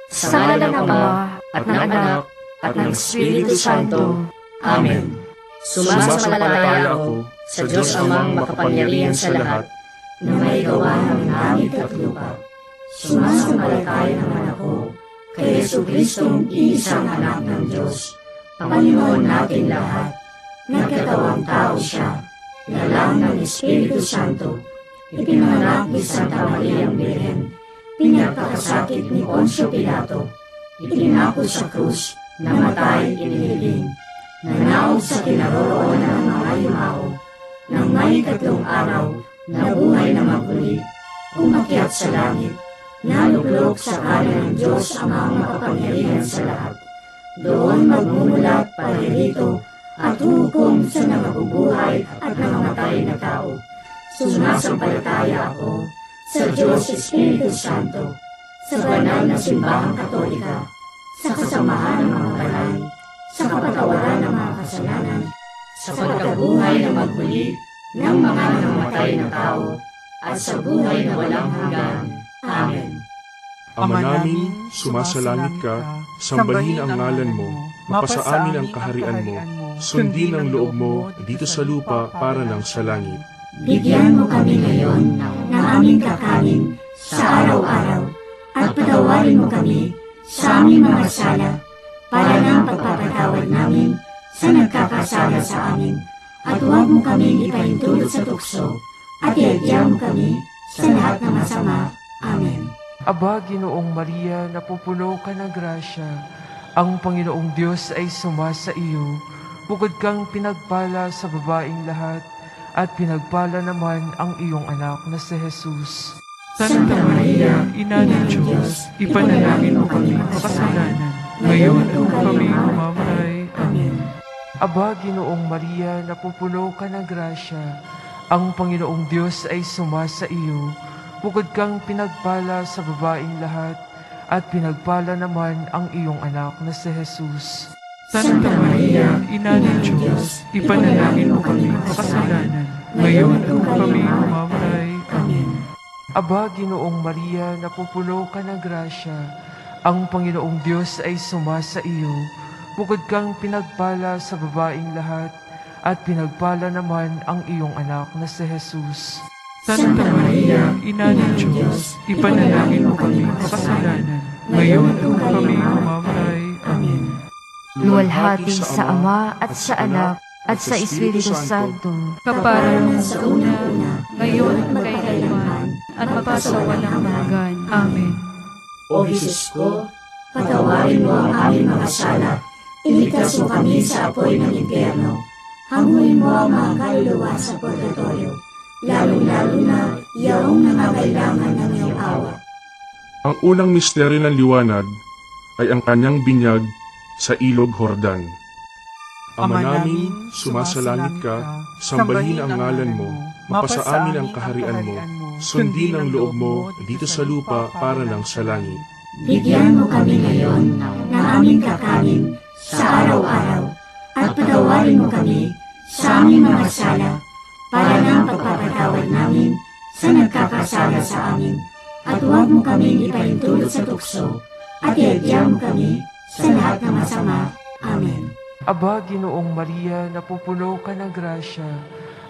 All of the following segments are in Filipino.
Sa ngalan ng Ama, at ng Anak, at ng Espiritu Santo. Amen. Sumasampalataya ako sa Diyos Amang makapangyarihan sa lahat, na may gawa ng langit at lupa. Sumasampalataya naman ako kay Jesucristong iisang anak ng Diyos, Panginoon natin lahat. Nagkatawang tao siya, lalang ng Espiritu Santo, ipinanganak ni Santa Maria Birhen, pinagkakasakit ni Poncio Pilato, itinapon sa krus, namatay, inilibing, nanaog sa kinaroroonan ng mga yumao, nang may 3 araw, nabuhay na maguli, umakyat sa langit, naluklok sa kanan ng Diyos Amang makapangyarihan sa lahat. Doon magmumulat paririto at hukom sa nangabubuhay at nangamatay na tao. Sumasampalataya ako sa Diyos Espiritu Santo, sa banal na simbahang Katolika, sa kasamahan ng mga banal, sa kapatawaran ng mga kasalanan, sa pagkabuhay na magmuli ng mga nangamatay na tao, at sa buhay na walang hanggan. Amen. Ama namin, sumasalangit ka, sambahin ang ngalan mo, mapasa amin ang kaharian mo, sundin ang loob mo dito sa lupa para ng sa langit. Bigyan mo kami ngayon ng aming kakanin sa araw-araw, at patawarin mo kami sa aming mga sala, para ng pagpapatawad namin sa nagkakasala sa amin, at huwag mo kaming ipahintulot sa tukso, at iadya mo kami sa lahat ng masama. Amen. Aba, Ginoong Maria, napupuno ka ng grasya, ang Panginoong Diyos ay sumasa iyo. Bukod kang pinagpala sa babaing lahat, at pinagpala naman ang iyong anak na si Jesus. Santa Maria, Ina ng Diyos, ipanalangin mo kami makasalanan, ngayon at kami mamamatay. Amen. Aba, Ginoong Maria, napupuno ka ng grasya, ang Panginoong Diyos ay sumasa iyo. Bukod kang pinagpala sa babaing lahat, at pinagpala naman ang iyong anak na si Jesus. Santa Maria, Ina ng Diyos, ipanalangin mo kami makasalanan, ngayon at kami mamamatay. Amen. Aba, Ginoong Maria, napupuno ka ng grasya, ang Panginoong Diyos ay sumasa iyo. Bukod kang pinagpala sa babaing lahat, at pinagpala naman ang iyong anak na si Jesus. Santa Maria, Ina ng Diyos, ipanalangin mo kami makasalanan, ngayon at kami mamamatay. Amen. Luwalhati sa Ama at sa Anak at sa Espiritu Santo, Kaparanan sa una-una, ngayon at magkailanman, at magpasawalang hanggan. Amen. O Jesus ko, patawarin mo ang aming mga sala, iligtas mo kami sa apoy ng impyerno, hanguin mo ang mga kaluluwa sa purgatorio, lalong-lalo na yaong nangangailangan ng iyong awa. Ang unang misteryo ng liwanag ay ang kanyang binyag sa ilog Jordan. Ama namin, sumasalangit ka, sambahin ang ngalan mo, mapasa amin ang kaharian mo, sundin ang loob mo dito sa lupa para ng sa langit. Bigyan mo kami ngayon ng aming kakanin sa araw-araw, at patawarin mo kami sa aming mga sala, para ng pagpapatawad namin sa nagkakasala sa amin, at huwag mo kaming ipahintulot sa tukso, at iadya mo kami sa lahat ng masama. Amen. Aba, Ginoong Maria, napupuno ka ng grasya,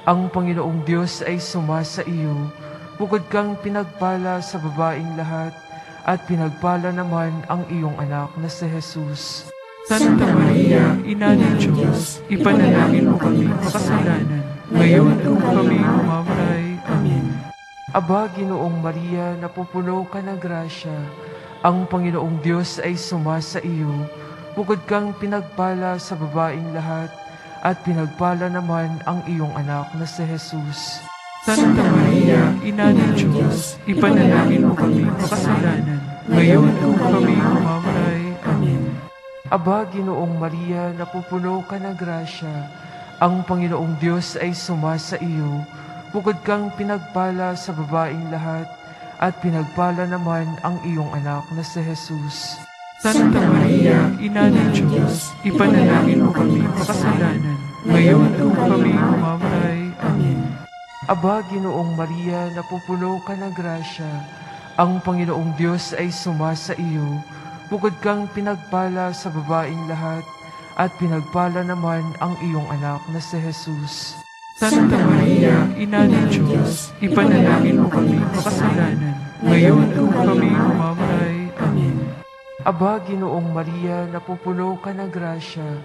ang Panginoong Diyos ay sumasa iyo. Bukod kang pinagpala sa babaing lahat, at pinagpala naman ang iyong anak na si Jesus. Santa Maria, Ina ng Diyos, ipanalangin mo kami makasalanan, ngayon at kami mamamatay. Amen. Aba, Ginoong Maria, napupuno ka ng grasya, ang Panginoong Diyos ay sumasa iyo. Bukod kang pinagpala sa babaing lahat, at pinagpala naman ang iyong anak na si Jesus. Santa Maria, Ina ng Diyos, ipanalangin mo kami makasalanan, ngayon at kami mamamatay. Amen. Aba, Ginoong Maria, napupuno ka ng grasya, ang Panginoong Diyos ay sumasa iyo. Bukod kang pinagpala sa babaing lahat, at pinagpala naman ang iyong anak na si Jesus. Santa Maria, Ina ng Diyos, ipanalangin mo kami makasalanan, ngayon at kami mamamatay. Amen. Aba, Ginoong Maria, napupuno ka ng grasya, ang Panginoong Diyos ay sumasa iyo. bukod kang pinagpala sa babaing lahat, at pinagpala naman ang iyong anak na si Jesus. Santa Maria, Ina ng Diyos, ipanalangin mo kami makasalanan, ngayon at kung kami mamamatay. Amen. Aba, Ginoong Maria, napupuno ka ng grasya,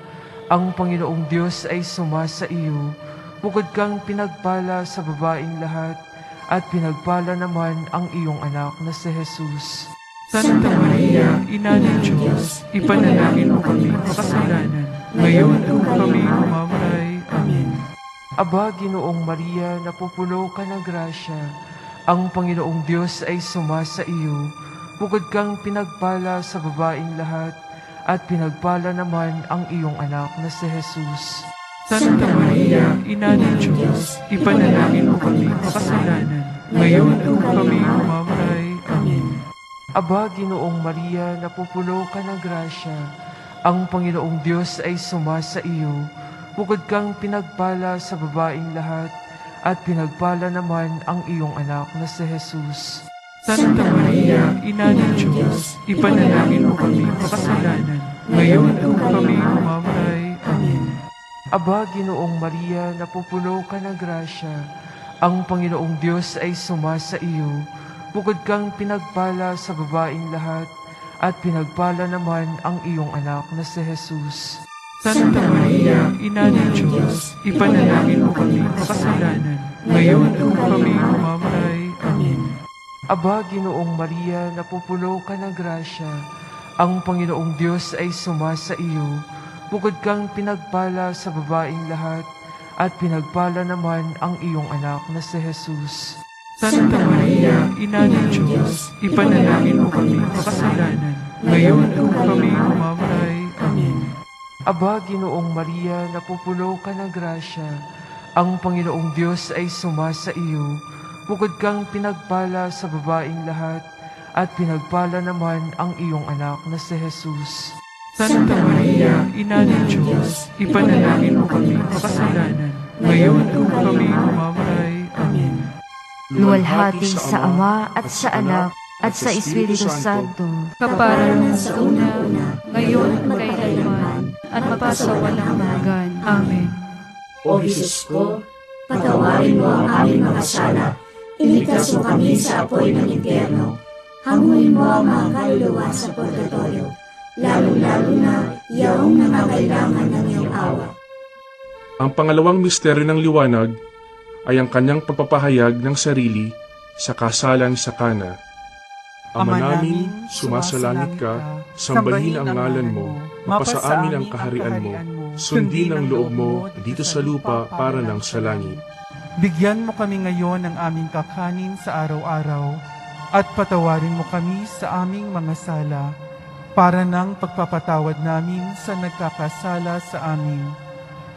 ang Panginoong Diyos ay sumasa iyo, bukod kang pinagpala sa babaing lahat, at pinagpala naman ang iyong anak na si Jesus. Santa Maria, Ina ng Diyos, ipanalangin mo kami makasalanan, ngayon at kung kami mamamatay. Amen. Aba, Ginoong Maria, napupuno ka ng grasya, ang Panginoong Diyos ay sumasa iyo, bukod kang pinagpala sa babaing lahat, at pinagpala naman ang iyong anak na si Jesus. Santa Maria, Ina ng Diyos, ipanalangin mo kami makasalanan, ngayon at kung kami mamamatay. Amen. Aba, Ginoong Maria, napupuno ka ng grasya, ang Panginoong Diyos ay sumasa iyo, bukod kang pinagpala sa babaing lahat, at pinagpala naman ang iyong anak na si Jesus. Santa Maria, Ina ng Diyos, ipanalangin mo kami makasalanan, ngayon at kung kami mamamatay. Amen. Aba, Ginoong Maria, napupuno ka ng grasya, ang Panginoong Diyos ay sumasa iyo, bukod kang pinagpala sa babaing lahat, at pinagpala naman ang iyong anak na si Jesus. Santa Maria, Ina ng Diyos, ipanalangin mo kami makasalanan, ngayon at kung kami mamamatay. Amen. Aba, Ginoong Maria, napupuno ka ng grasya, ang Panginoong Diyos ay sumasa iyo, bukod kang pinagpala sa babaing lahat, at pinagpala naman ang iyong anak na si Jesus. Santa Maria, Ina ng Diyos, ipanalangin mo kami makasalanan, ngayon at kung kami mamamatay. Amen. Aba, Ginoong Maria, napupuno ka ng grasya, ang Panginoong Diyos ay sumasa iyo, bukod kang pinagpala sa babaing lahat, at pinagpala naman ang iyong anak na si Jesus. Santa Maria, Ina ng Diyos, ipanalangin mo kami makasalanan, ngayon at kung kami mamamatay. Amen. Luwalhati sa Ama at sa Anak at sa Espiritu Santo, Kaparanan sa una-una, ngayon at magkailanman, at magpasawalang hanggan. Amen. O Jesus ko, patawarin mo ang aming mga sala, iligtas mo kami sa apoy ng impyerno, hanguin mo ang mga kaluluwa sa purgatorio, lalo-lalo na yaong nangangailangan ng iyong awa. Ang pangalawang misteryo ng liwanag ay ang kanyang pagpapahayag ng sarili sa kasalan sa Kana. Ama namin, sumasalangit ka, sambahin ang ngalan mo, mapasa amin ang kaharian mo, sundin ang loob mo dito sa lupa para ng sa langit. Bigyan mo kami ngayon ng aming kakanin sa araw-araw, at patawarin mo kami sa aming mga sala, para ng pagpapatawad namin sa nagkakasala sa amin.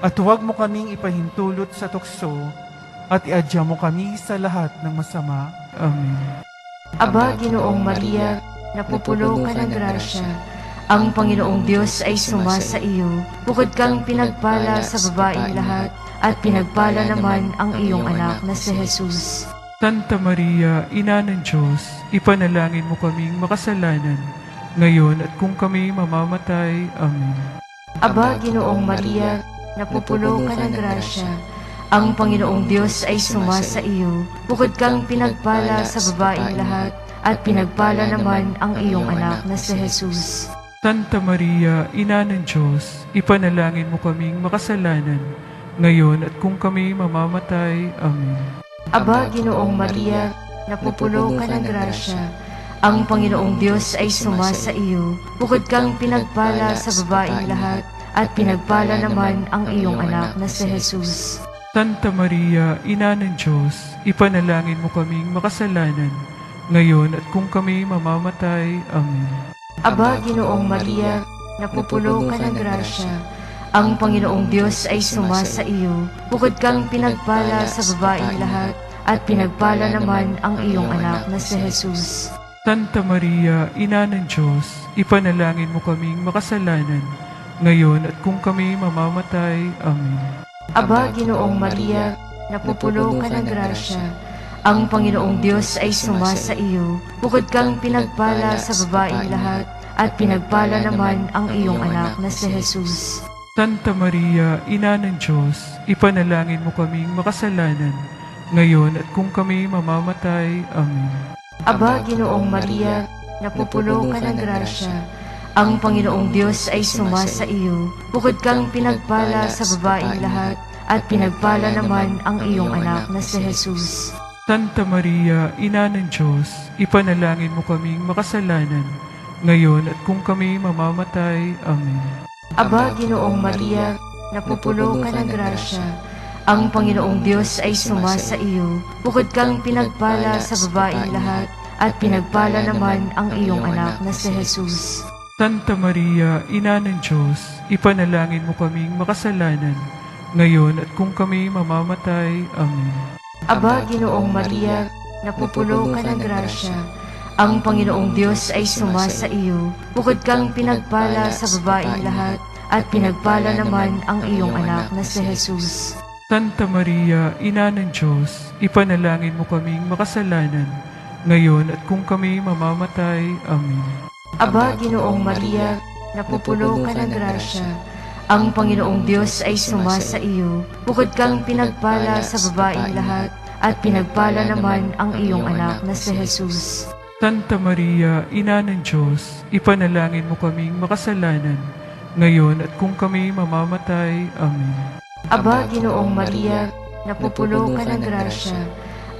At huwag mo kaming ipahintulot sa tukso, at iadya mo kami sa lahat ng masama. Amen. Aba, Ginoong Maria, napupuno ka ng grasya, ang Panginoong Diyos ay sumasa iyo, bukod kang pinagpala sa babaing lahat, at pinagpala naman ang iyong anak na si Jesus. Santa Maria, Ina ng Diyos, ipanalangin mo kaming makasalanan, ngayon at kung kami mamamatay. Amen. Aba, Ginoong Maria, napupuno ka ng grasya, ang Panginoong Diyos ay sumasa iyo, bukod kang pinagpala sa babaing lahat, at pinagpala naman ang iyong anak na si Jesus. Santa Maria, Ina ng Diyos, ipanalangin mo kaming makasalanan, ngayon at kung kami mamamatay. Amen. Aba, Ginoong Maria, napupuno ka ng grasya, ang Panginoong Diyos ay sumasa iyo, bukod kang pinagpala sa babaing lahat, at pinagpala naman ang iyong anak na si Jesus. Santa Maria, Ina ng Diyos, ipanalangin mo kaming makasalanan, ngayon at kung kami mamamatay. Amen. Aba, Ginoong Maria, napupuno ka ng grasya, ang Panginoong Diyos ay sumasa iyo, bukod kang pinagpala sa babaing lahat, at pinagpala naman ang iyong anak na si Jesus. Santa Maria, Ina ng Diyos, ipanalangin mo kaming makasalanan, ngayon at kung kami mamamatay. Amen. Aba, Ginoong Maria, napupuno ka ng grasya, ang Panginoong Diyos ay sumasa iyo, bukod kang pinagpala sa babaing lahat, at pinagpala naman ang iyong anak na si Jesus. Santa Maria, Ina ng Diyos, ipanalangin mo kaming makasalanan, ngayon at kung kami mamamatay. Amen. Aba, Ginoong Maria, napupuno ka ng grasya, ang Panginoong Diyos ay sumasa iyo. Bukod kang pinagpala sa babaeng lahat, at pinagpala naman ang iyong anak na si Jesus. Santa Maria, Ina ng Diyos, ipanalangin mo kaming makasalanan, ngayon at kung kami mamamatay. Amen. Aba, Ginoong Maria, napupuno ka ng grasya, ang Panginoong Diyos ay sumasa iyo. Bukod kang pinagpala sa babaeng lahat, at pinagpala naman ang iyong anak na si Jesus. Santa Maria, Ina ng Diyos, ipanalangin mo kaming makasalanan, ngayon at kung kami mamamatay. Amen. Aba, Ginoong Maria, napupuno ka ng grasya, ang Panginoong Diyos ay sumasa iyo. Bukod kang pinagpala sa babaeng lahat, at pinagpala naman ang iyong anak na si Jesus. Santa Maria, Ina ng Diyos, ipanalangin mo kaming makasalanan, ngayon at kung kami mamamatay. Amen. Aba, Ginoong Maria, napupuno ka ng grasya, ang Panginoong Diyos ay sumasa iyo. Bukod kang pinagpala sa babaeng lahat, at pinagpala naman ang iyong anak na si Jesus. Santa Maria, Ina ng Diyos, ipanalangin mo kaming makasalanan, ngayon at kung kami mamamatay. Amen. Aba, Ginoong Maria, napupuno ka ng grasya,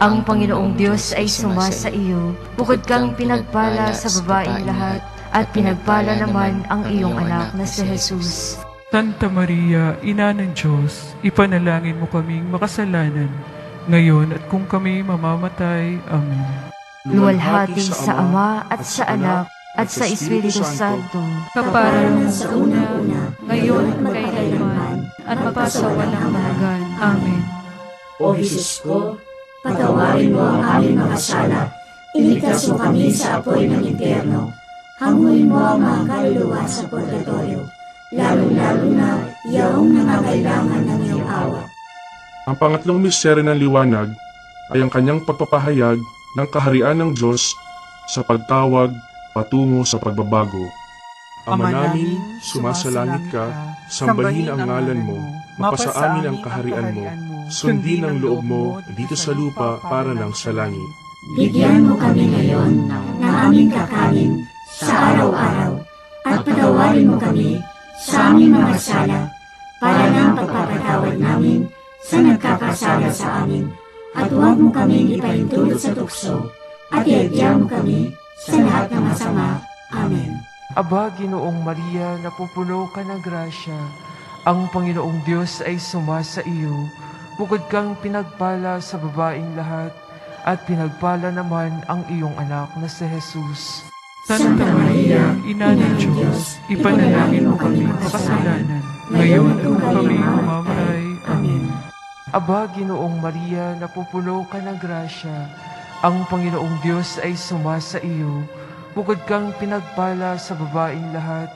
ang Panginoong Diyos ay sumasa iyo. Bukod kang pinagpala sa babaeng lahat, at pinagpala naman ang iyong anak na si Jesus. Santa Maria, Ina ng Diyos, ipanalangin mo kaming makasalanan, ngayon at kung kami mamamatay. Amen. Luwalhati sa Ama at sa Anak at sa Espiritu Santo, Kaparanan sa una-una, ngayon at magkailanman, at magpasawalang hanggan. Amen. O Jesus ko, patawarin mo ang aming mga sala, iligtas mo kami sa apoy ng impyerno, hanguin mo ang mga kaluluwa sa purgatorio, lalo-lalo na yaong nangangailangan ng iyong awa. Ang pangatlong misteryo ng liwanag ay ang kanyang pagpapahayag ng kaharian ng Diyos sa pagtawag patungo sa pagbabago. Ama namin, sumasalangit ka, sambahin ang ngalan mo, mapasa amin ang kaharian mo, sundin ang loob mo dito sa lupa para lang sa langit. Bigyan mo kami ngayon ng aming kakanin sa araw-araw, at patawarin mo kami sa aming mga sala, para ng pagpapatawad namin sa nagkakasala sa amin, at huwag mo kaming ipahintulot sa tukso, at iadya mo kami sa lahat ng masama. Amen. Aba, Ginoong Maria, napupuno ka ng grasya, ang Panginoong Diyos ay sumasa iyo. Bukod kang pinagpala sa babaeng lahat, at pinagpala naman ang iyong anak na si Jesus. Santa Maria, Ina ng Diyos, ipanalangin mo kaming makasalanan, ngayon at kung kami mamamatay. Amen. Aba, Ginoong Maria, napupuno ka ng grasya, ang Panginoong Diyos ay sumasa iyo. Bukod kang pinagpala sa babaeng lahat,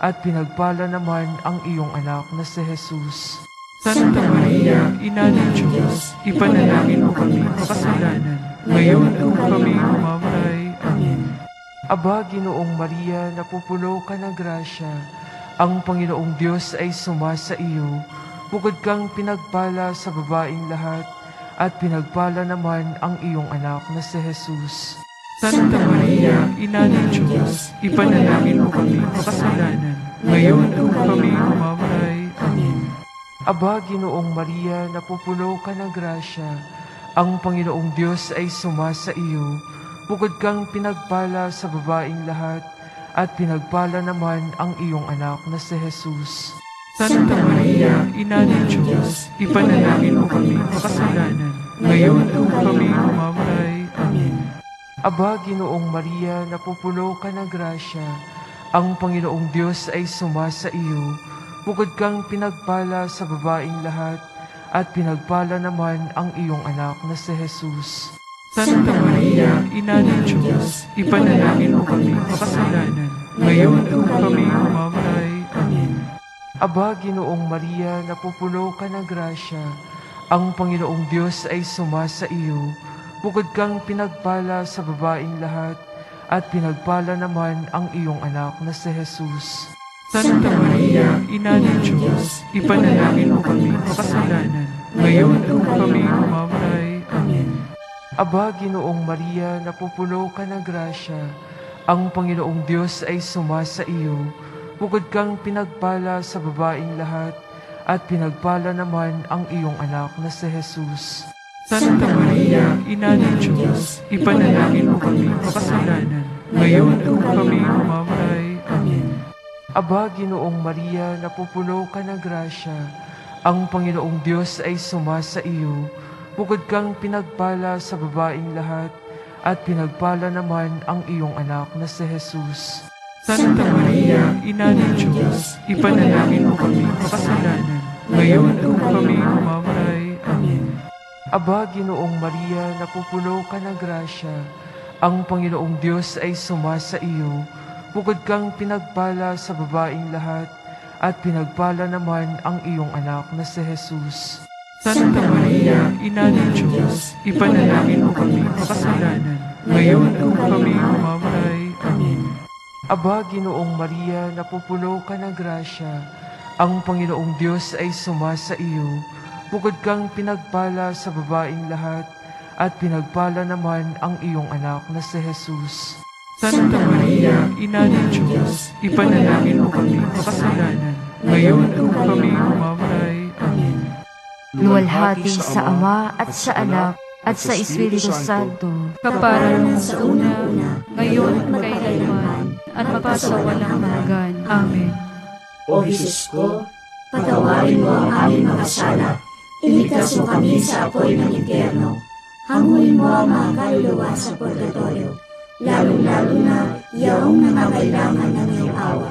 at pinagpala naman ang iyong anak na si Jesus. Santa Maria, Ina ng Diyos, ipanalangin mo kaming makasalanan, ngayon at kung kami mamamatay. Amen. Aba, Ginoong Maria, napupuno ka ng grasya, ang Panginoong Diyos ay sumasa iyo. Bukod kang pinagpala sa babaeng lahat, at pinagpala naman ang iyong anak na si Jesus. Santa Maria, Ina ng Diyos, ipanalangin mo kaming makasalanan, ngayon at kung kami mamamatay. Amen. Aba, Ginoong Maria, napupuno ka ng grasya, ang Panginoong Diyos ay sumasa iyo. Bukod kang pinagpala sa babaeng lahat, at pinagpala naman ang iyong anak na si Jesus. Santa Maria, Ina ng Diyos, ipanalangin mo kaming makasalanan, ngayon at kung kami mamamatay. Amen. Aba, Ginoong Maria, napupuno ka ng grasya, ang Panginoong Diyos ay sumasa iyo. Bukod kang pinagpala sa babaeng lahat, at pinagpala naman ang iyong anak na si Jesus. Santa Maria, Ina ng Diyos, ipanalangin mo kaming makasalanan, ngayon at kung kami mamamatay. Amen. Aba, Ginoong Maria, napupuno ka ng grasya, ang Panginoong Diyos ay sumasa iyo. Bukod kang pinagpala sa babaeng lahat, at pinagpala naman ang iyong anak na si Jesus. Santa Maria, Ina ng Diyos, ipanalangin mo kami makasalanan, ngayon at kung kami mamamatay. Amen. Aba, Ginoong Maria, napupuno ka ng grasya, ang Panginoong Diyos ay sumasa iyo. Bukod kang pinagpala sa babaeng lahat, at pinagpala naman ang iyong anak na si Jesus. Santa Maria, Ina ng Diyos, ipanalangin mo kami makasalanan, ngayon at kung kami mamamatay. Amen. Aba, Ginoong Maria, napupuno ka ng grasya, ang Panginoong Diyos ay sumasa iyo. Bukod kang pinagpala sa babaeng lahat, at pinagpala naman ang iyong anak na si Jesus. Santa Maria, Ina ng Diyos, ipanalangin mo kami makasalanan, ngayon at kung kami mamamatay. Amen. Aba, Ginoong Maria, napupuno ka ng grasya, ang Panginoong Diyos ay sumasa iyo. Bukod kang pinagpala sa babaeng lahat, at pinagpala naman ang iyong anak na si Jesus. Santa Maria, Ina ng Diyos, ipanalangin mo kami makasalanan, ngayon at kung kami mamamatay. Amen. Aba, Ginoong Maria, napupuno ka ng grasya, ang Panginoong Diyos ay sumasa iyo. Bukod kang pinagpala sa babaeng lahat, at pinagpala naman ang iyong anak na si Jesus. Santa Maria, Ina ng Diyos, ipanalangin mo kami makasalanan, ngayon at kung kami mamamatay. Amen. Luwalhati sa Ama at sa Anak at sa Espiritu Santo, Kaparanan sa una-una, ngayon at magkailanman, at magpasawalang hanggan. Amen. O Jesus ko, patawarin mo ang aming mga sala, iligtas mo kami sa apoy ng impyerno, hanguin mo ang mga kaluluwa sa purgatorio, lalong-lalo na yaong nangangailangan ng iyong awa.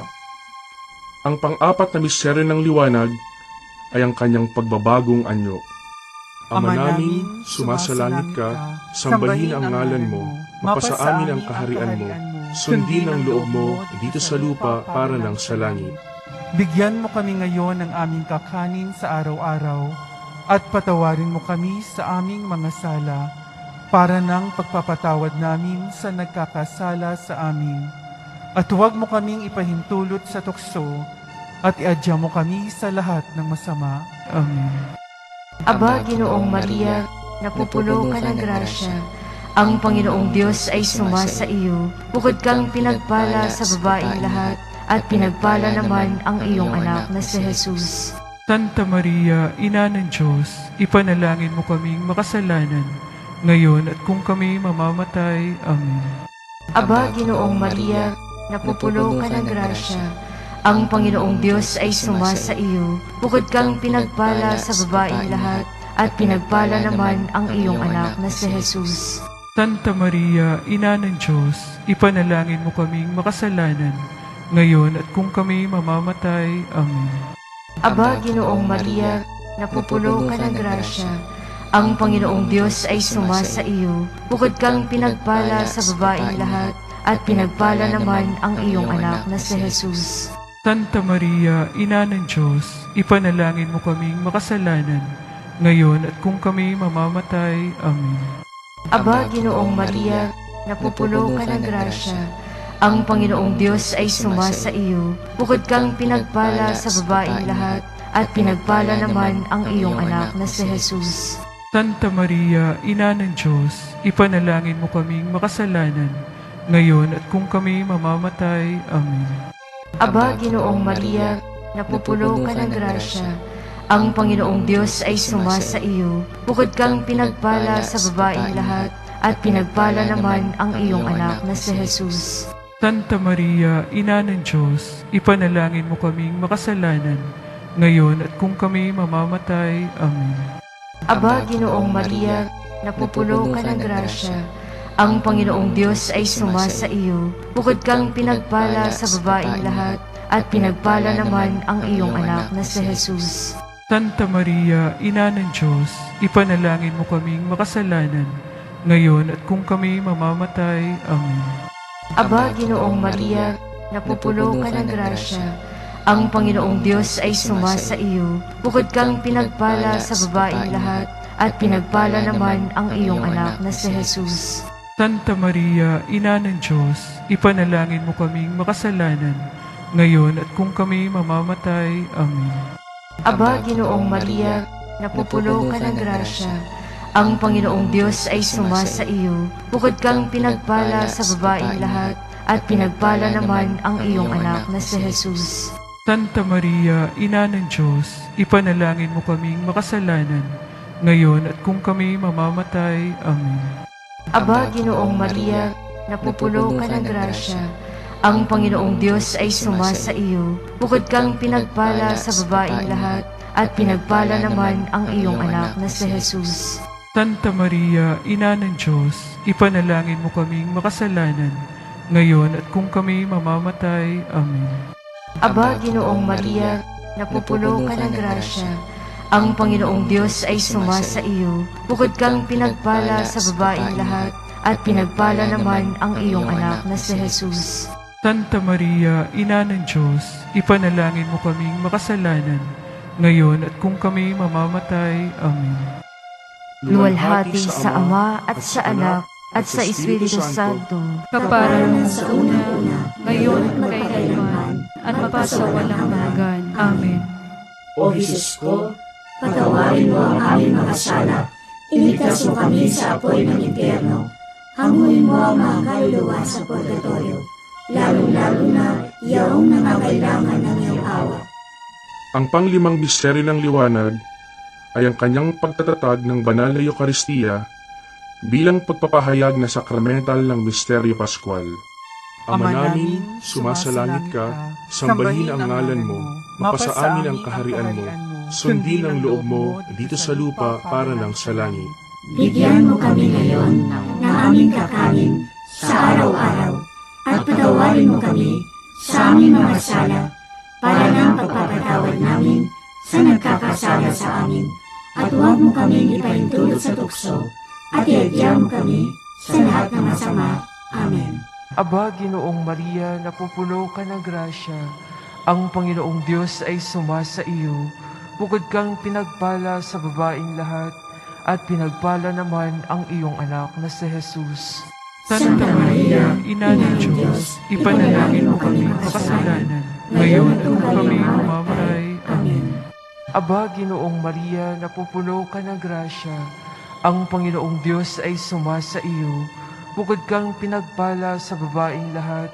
Ang pang-apat na misteryo ng liwanag ay ang kanyang pagbabagong anyo. Ama namin, sumasalangit ka, sambahin ang ngalan mo, mapasa amin ang kaharian mo, sundin ang loob mo dito sa lupa para lang sa langit. Bigyan mo kami ngayon ng aming kakanin sa araw-araw at patawarin mo kami sa aming mga sala para ng pagpapatawad namin sa nagkakasala sa amin. At huwag mo kaming ipahintulot sa tukso at iadya mo kami sa lahat ng masama. Amen. Aba, Ginoong Maria, napupuno ka ng grasya, ang Panginoong Diyos ay sumasa iyo. Bukod kang pinagpala sa babaeng lahat, at pinagpala naman ang iyong anak na si Jesus. Santa Maria, Ina ng Diyos, ipanalangin mo kaming makasalanan, ngayon at kung kami mamamatay. Amen. Aba, Ginoong Maria, napupuno ka ng grasya, ang Panginoong Diyos ay sumasa iyo. Bukod kang pinagpala sa babaeng lahat, at pinagpala naman ang iyong anak na si Jesus. Santa Maria, Ina ng Diyos, ipanalangin mo kaming makasalanan, ngayon at kung kami mamamatay. Amen. Aba, Ginoong Maria, napupuno ka ng grasya, ang Panginoong Diyos ay sumasa iyo. Bukod kang pinagpala sa babaeng lahat, at pinagpala naman ang iyong anak na si Jesus. Santa Maria, Ina ng Diyos, ipanalangin mo kaming makasalanan, ngayon at kung kami mamamatay. Amen. Aba, Ginoong Maria, napupuno ka ng grasya, ang Panginoong Diyos ay sumasa iyo. Bukod kang pinagpala sa babaeng lahat, at pinagpala naman ang iyong anak na si Jesus. Santa Maria, Ina ng Diyos, ipanalangin mo kaming makasalanan, ngayon at kung kami mamamatay. Amen. Aba, Ginoong Maria, napupuno ka ng grasya, ang Panginoong Diyos ay sumasa iyo. Bukod kang pinagpala sa babaeng lahat, at pinagpala naman ang iyong anak na si Jesus. Santa Maria, Ina ng Diyos, ipanalangin mo kaming makasalanan, ngayon at kung kami mamamatay. Amen. Aba, Ginoong Maria, napupuno ka ng grasya, ang Panginoong Diyos ay sumasa iyo. Bukod kang pinagpala sa babaeng lahat, at pinagpala naman ang iyong anak na si Jesus. Santa Maria, Ina ng Diyos, ipanalangin mo kaming makasalanan, ngayon at kung kami mamamatay. Amen. Aba, Ginoong Maria, napupuno ka ng grasya, ang Panginoong Diyos ay sumasa iyo. Bukod kang pinagpala sa babaeng lahat, at pinagpala naman ang iyong anak na si Jesus. Santa Maria, Ina ng Diyos, ipanalangin mo kaming makasalanan, ngayon at kung kami mamamatay. Amen. Aba, Ginoong Maria, napupuno ka ng grasya. Ang Panginoong Diyos ay sumasa iyo. Bukod kang pinagpala sa babaeng lahat, at pinagpala naman ang iyong anak na si Jesus. Santa Maria, Ina ng Diyos, ipanalangin mo kaming makasalanan, ngayon at kung kami mamamatay. Amen. Aba, Ginoong Maria, napupuno ka ng grasya. Ang Panginoong Diyos ay sumasa iyo. Bukod kang pinagpala sa babaeng lahat, at pinagpala naman ang iyong anak na si Jesus. Santa Maria, Ina ng Diyos, ipanalangin mo kaming makasalanan, ngayon at kung kami mamamatay. Amen. Aba, Ginoong Maria, napupuno ka ng grasya. Ang Panginoong Diyos ay sumasa iyo. Bukod kang pinagpala sa babaeng lahat, at pinagpala naman ang iyong anak na si Jesus. Santa Maria, Ina ng Diyos, ipanalangin mo kaming makasalanan, ngayon at kung kami mamamatay. Amen. Luwalhati sa Ama at sa Anak at sa Espiritu Santo. Kaparanan sa una-una, ngayon at magkailanman, at mapasawalang hanggan. Amen. O Jesus ko, patawarin mo ang aming mga sala, iligtas mo kami sa apoy ng impyerno, hanguin mo ang mga kaluluwa sa purgatorio, lalong-lalo na yaong nangangailangan ng iyong awa. Ang panglimang misteryo ng liwanag ay ang kanyang pagtatatag ng banal na Eucharistia bilang pagpapahayag na sakramental ng misteryo Pascual. Ama namin, sumasalangit ka, sambahin ang ngalan mo, mapasa amin ang kaharian mo, sundin ang loob mo dito sa lupa para lang sa langit. Bigyan mo kami ngayon ng aming kakanin sa araw-araw, at patawarin mo kami sa aming mga sala, para ng pagpapatawad namin sa nagkakasala sa amin, at huwag mo kaming ipahintulot sa tukso, at iadya mo kami sa lahat ng masama. Amen. Aba, Ginoong Maria, napupuno ka ng grasya. Ang Panginoong Diyos ay sumasa iyo. Bukod kang pinagpala sa babaeng lahat, at pinagpala naman ang iyong anak na si Jesus. Santa Maria, Ina ng Diyos, ipanalangin mo kaming makasalanan, ngayon at kung kami mamamatay. Amen. Aba, Ginoong Maria, napupuno ka ng grasya. Ang Panginoong Diyos ay sumasa iyo. Bukod kang pinagpala sa babaeng lahat,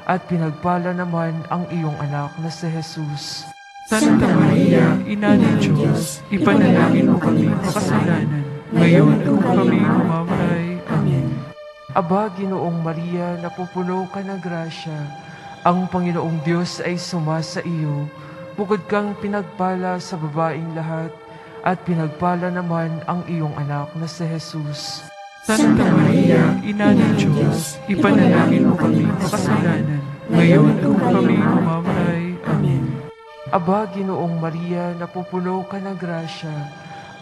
at pinagpala naman ang iyong anak na si Jesus. Santa Maria, Ina ng Diyos, ipanalangin mo kaming makasalanan, ngayon at kung kami mamamatay. Amen. Aba, Ginoong Maria, napupuno ka ng grasya. Ang Panginoong Diyos ay sumasa iyo. Bukod kang pinagpala sa babaeng lahat, at pinagpala naman ang iyong anak na si Jesus. Santa Maria, Ina ng Diyos, ipanalangin mo kaming makasalanan, ngayon at kung kami mamamatay. Amen. Aba, Ginoong Maria, napupuno ka ng grasya.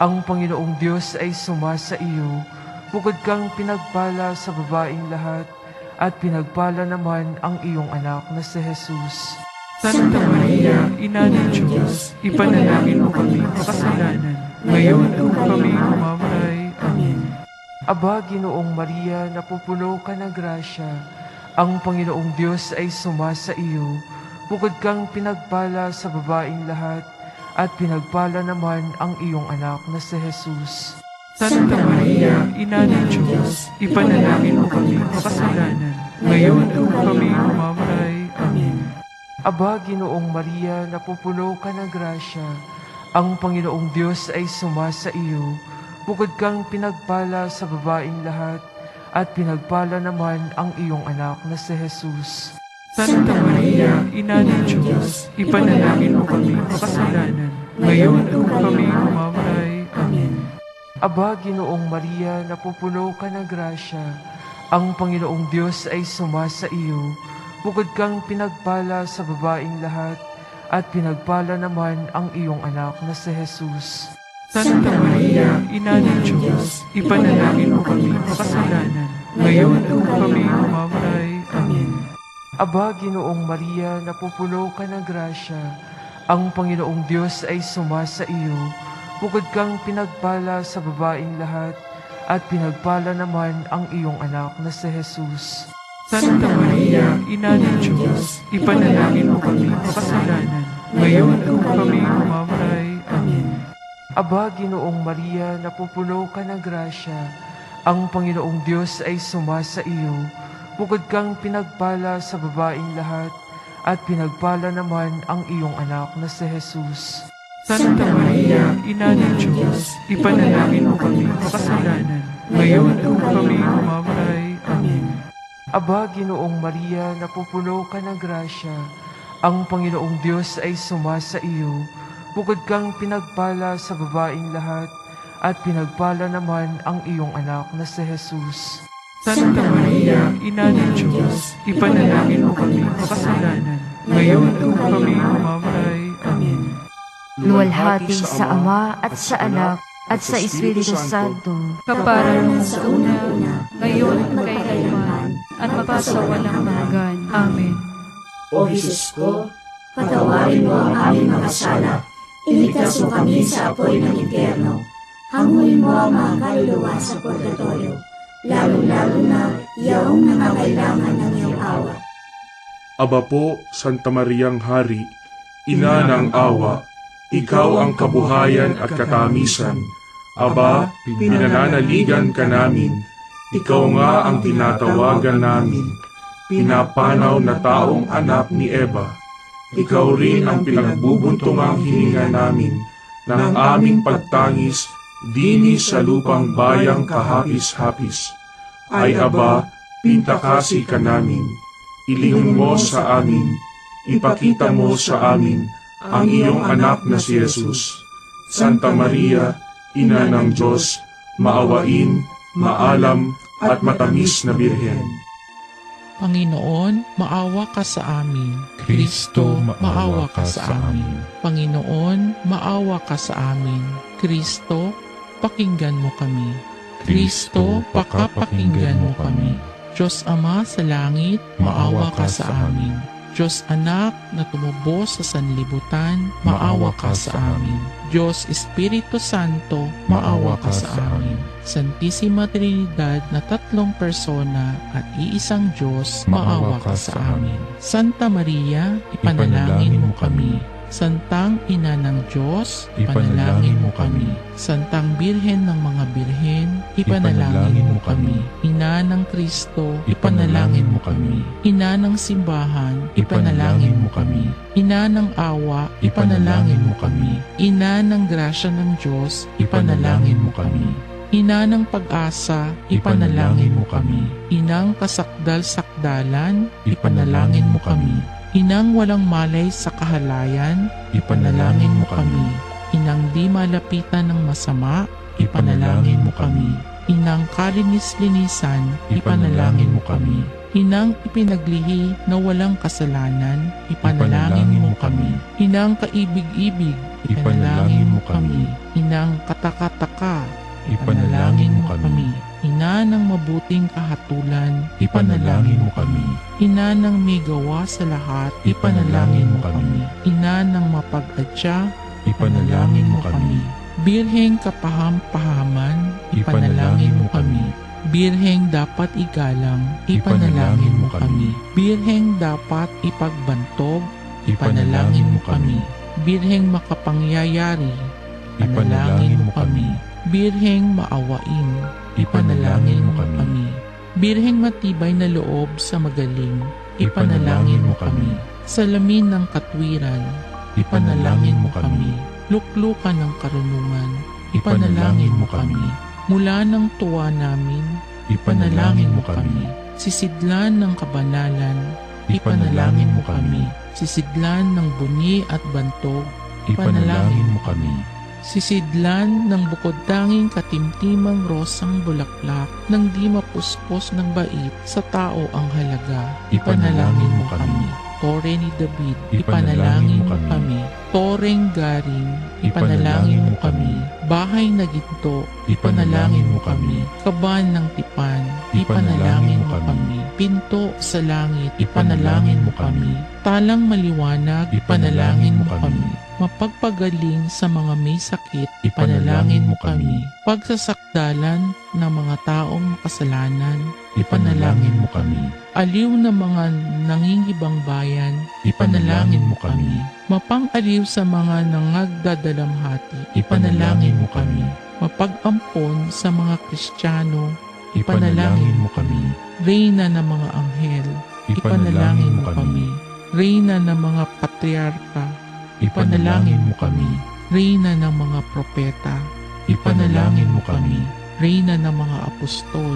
Ang Panginoong Diyos ay sumasa iyo. Bukod kang pinagpala sa babaeng lahat, at pinagpala naman ang iyong anak na si Jesus. Santa Maria, Ina ng Diyos, ipanalangin mo kaming makasalanan, ngayon at kung kami mamamatay. Amen. Aba, Ginoong Maria, napupuno ka ng grasya. Ang Panginoong Diyos ay sumasa iyo. Bukod kang pinagpala sa babaeng lahat, at pinagpala naman ang iyong anak na si Jesus. Santa Maria, Ina ng Diyos, ipanalangin mo kaming makasalanan, ngayon at kung kami mamamatay. Amen. Aba, Ginoong Maria, napupuno ka ng grasya. Ang Panginoong Diyos ay sumasa iyo. Bukod kang pinagpala sa babaeng lahat, at pinagpala naman ang iyong anak na si Jesus. Santa Maria, Ina ng Diyos, ipanalangin mo kaming makasalanan, ngayon at kung kami mamamatay. Amen. Aba, Ginoong Maria, napupuno ka ng grasya. Ang Panginoong Diyos ay sumasa iyo. Bukod kang pinagpala sa babaeng lahat, at pinagpala naman ang iyong anak na si Jesus. Santa Maria, Ina ng Diyos, ipanalangin mo kaming makasalanan, ngayon at kung kami mamamatay. Amen. Aba, Ginoong Maria, napupuno ka ng grasya. Ang Panginoong Diyos ay sumasa iyo. Bukod kang pinagpala sa babaeng lahat, at pinagpala naman ang iyong anak na si Jesus. Santa Maria, Ina ng Diyos, ipanalangin mo kami makasalanan, ngayon at kung kami mamamatay. Amen. Aba, Ginoong Maria, napupuno ka ng grasya, ang Panginoong Diyos ay sumasa iyo. Bukod kang pinagpala sa babaeng lahat, at pinagpala naman ang iyong anak na si Jesus. Santa Maria, Ina ng Diyos, ipanalangin mo kami makasalanan, ngayon at kung kami mamamatay. Amen. Aba, Ginoong Maria, napupuno ka ng grasya, ang Panginoong Diyos ay sumasa iyo. Bukod kang pinagpala sa babaeng lahat, at pinagpala naman ang iyong anak na si Jesus. Santa Maria, Ina ng Diyos, ipanalangin mo kami makasalanan, ngayon at kung kami mamamatay. Amen. Luwalhati sa Ama at sa Anak at sa Espiritu Santo. Kapara sa una-una, ngayon at magkailanman, at mapasawalang hanggan. Amen. O Jesus ko, patawarin mo ang aming mga sala, iligtas mo kami sa apoy ng impyerno, hanguin mo ang mga kaluluwa sa purgatorio, lalo-lalo na yaong nangangailangan ng iyong awa. Aba po, Santa Mariang Hari, Ina ng awa, ikaw ang kabuhayan at katamisan. Aba, pinananaligan ka namin, ikaw nga ang tinatawagan namin. Pinapanaw na taong anak ni Eva, ikaw rin ang pinagbubuntungang hininga namin ng aming pagtangis dini sa lupang bayang kahapis-hapis. Ay aba, pintakasi ka namin, ilingin mo sa amin, ipakita mo sa amin ang iyong anak na si Jesus. Santa Maria, Ina ng Diyos, maawain, maalam at matamis na Birhen. Panginoon, maawa ka sa amin. Kristo, maawa ka sa amin. Panginoon, maawa ka sa amin. Kristo, pakinggan mo kami. Kristo, pakapakinggan mo kami. Diyos Ama sa langit, maawa ka sa amin. Diyos Anak na tumubos sa sanlibutan, maawa ka sa amin. Diyos Espiritu Santo, maawa ka sa amin. Santissima Trinidad na tatlong persona at iisang Diyos, maawa ka sa amin. Santa Maria, ipanalangin mo kami. Santang Ina ng Diyos, ipanalangin mo kami. Santang Birhen ng mga Birhen, ipanalangin mo kami. Ina ng Kristo, ipanalangin mo kami. Ina ng Simbahan, ipanalangin mo kami. Ina ng Awa, ipanalangin mo kami. Ina ng Grasya ng Diyos, ipanalangin mo kami. Ina ng Pag-asa, ipanalangin mo kami. Inang kasakdal-sakdalan, ipanalangin mo kami. Inang walang malay sa kahalayan, ipanalangin mo kami. Inang di malapitan ng masama, ipanalangin mo kami. Inang kalinis-linisan, ipanalangin mo kami. Inang ipinaglihi na walang kasalanan, ipanalangin mo kami. Inang kaibig-ibig, ipanalangin mo kami. Inang katakataka, ipanalangin mo kami. Ina ng mabuting kahatulan, ipanalangin mo kami. Ina ng may gawa sa lahat, ipanalangin mo kami. Ina ng mapag-adya, ipanalangin mo kami. Birheng kapaham-pahaman, ipanalangin mo kami. Birheng dapat igalang, ipanalangin mo kami. Birheng dapat ipagbantog, ipanalangin mo kami. Birheng makapangyayari, ipanalangin mo kami. Birheng maawain, ipanalangin mo kami. Birheng matibay na loob sa magaling, ipanalangin mo kami. Salamin ng katwiran, ipanalangin mo kami. Luklukan ng karunungan, ipanalangin mo kami. Mula ng tuwa namin, ipanalangin mo kami. Sisidlan ng kabanalan, ipanalangin mo kami. Sisidlan ng bunyi at bantog, ipanalangin mo kami. Sisidlan ng bukod tanging katimtimang rosang bulaklak nang di mapuspos ng bait sa tao ang halaga, ipanalangin mo kami. Tore ni David, ipanalangin mo kami. Toreng garing, ipanalangin mo kami. Bahay na ginto, ipanalangin mo kami. Kaban ng tipan, ipanalangin mo kami. Pinto sa langit, ipanalangin mo kami. Talang maliwanag, ipanalangin mo kami. Mapagpagaling sa mga may sakit, ipanalangin mo kami. Pagsasakdalan ng mga taong makasalanan, ipanalangin mo kami. Aliw ng mga nangingibang bayan, ipanalangin mo kami. Mapang-aliw sa mga nangagdadalamhati, ipanalangin mo kami. Mapag-ampon sa mga Kristiyano, ipanalangin mo kami. Reyna ng mga anghel, ipanalangin mo kami. Reyna ng mga patriarka, ipanalangin mo kami. Reyna ng mga propeta, ipanalangin mo kami. Reyna ng mga apostol,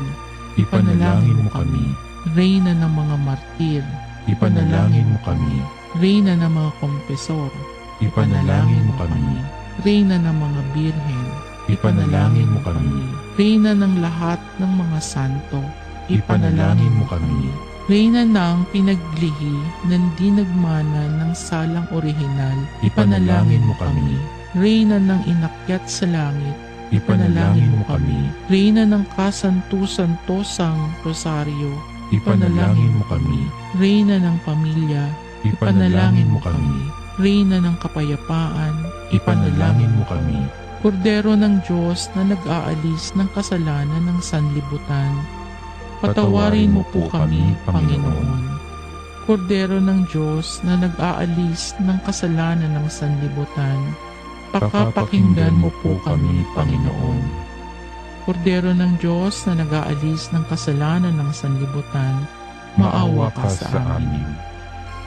ipanalangin mo kami. Reyna ng mga martir, ipanalangin mo kami. Reyna ng mga kompesor, ipanalangin mo kami. Reyna ng mga birhen, ipanalangin mo kami. Reyna ng lahat ng mga santo, ipanalangin mo kami. Reyna ng pinaglihi ng di nagmana ng salang orihinal, ipanalangin mo kami. Reyna ng inakyat sa langit, ipanalangin mo kami. Reyna ng kasantu-santosang rosaryo, ipanalangin mo kami. Reyna ng pamilya, ipanalangin mo kami. Reyna ng kapayapaan, ipanalangin mo kami. Kordero ng Diyos na nag-aalis ng kasalanan ng sanlibutan, patawarin mo po kami, Panginoon. Kordero ng Diyos na nag-aalis ng kasalanan ng sanlibutan, pakapakinggan mo po kami, Panginoon. Kordero ng Diyos na nag-aalis ng kasalanan ng sanlibutan, maawa ka sa amin.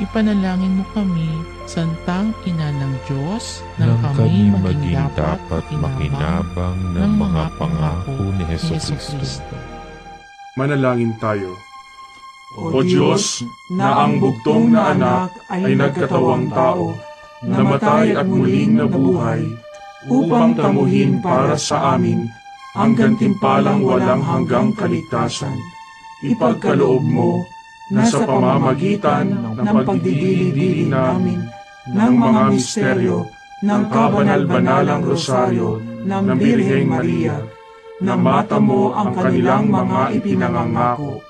Ipanalangin mo kami, Santang Ina ng Diyos, nang kami maging dapat makinabang ng mga pangako ni Jesucristo. Manalangin tayo. O Diyos, na ang bugtong na anak ay nagkatawang tao, namatay at muling nabuhay, upang tamuhin para sa amin ang gantimpalang walang hanggang kaligtasan. Ipagkaloob mo na sa pamamagitan ng pagdidili-dili namin ng mga misteryo ng kabanal-banalang rosaryo ng Birheng Maria, na mata mo ang kanilang mga ipinangangako,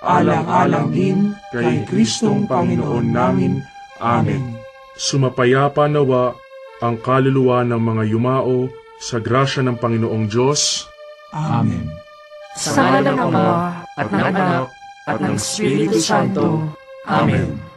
alang-alang din kay Kristong Panginoon namin. Amen. Sumapayapa nawa ang kaluluwa ng mga yumao sa grasya ng Panginoong Diyos. Amen. Sa ngalan ng Ama at ng Anak at ng Espiritu Santo. Amen.